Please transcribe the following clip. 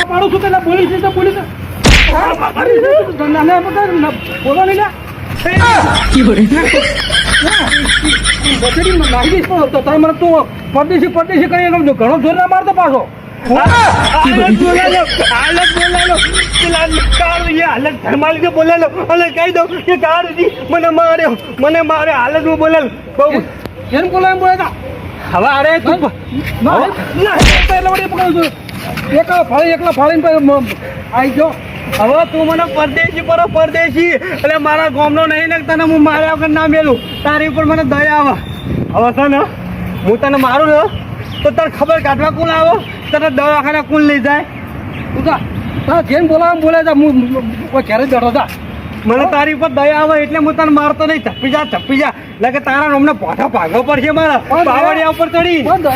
પાડું છું પેલા પોલીસ બોલો નહીં નાખી દઈશ પણ તમે મને તું પરદેશી કરી ઘણો જોર ના મારતો પાછો હાલત બોલાલો અને કહી દઉં કે કાળજી મને મારે હાલતમાં બોલાલો બહુ કેમ બોલાય બોલાતા હવે અરે તું એકલા ફાળીને આવી ગયો હવે તું મને પરદેશી એટલે મારા ગામનો નહીં ને તને હું માર્યા વગર ના મેલું તારી ઉપર મને દયા આવે હવે છે ને હું તને મારું ને તો તને ખબર કાઢવા કોણ આવો તને દવાખાના કોણ લઈ જાય તું તા જેમ બોલાય જા હું કોઈ ઘેર જ બેઠો તા મને તારી ઉપર દયા આવે એટલે હું તને મારતો નહીં ચપ્પી જા એટલે કે તારા અમને પોઠા ભાગવો પડશે મારા બાવળિયા ઉપર ચડી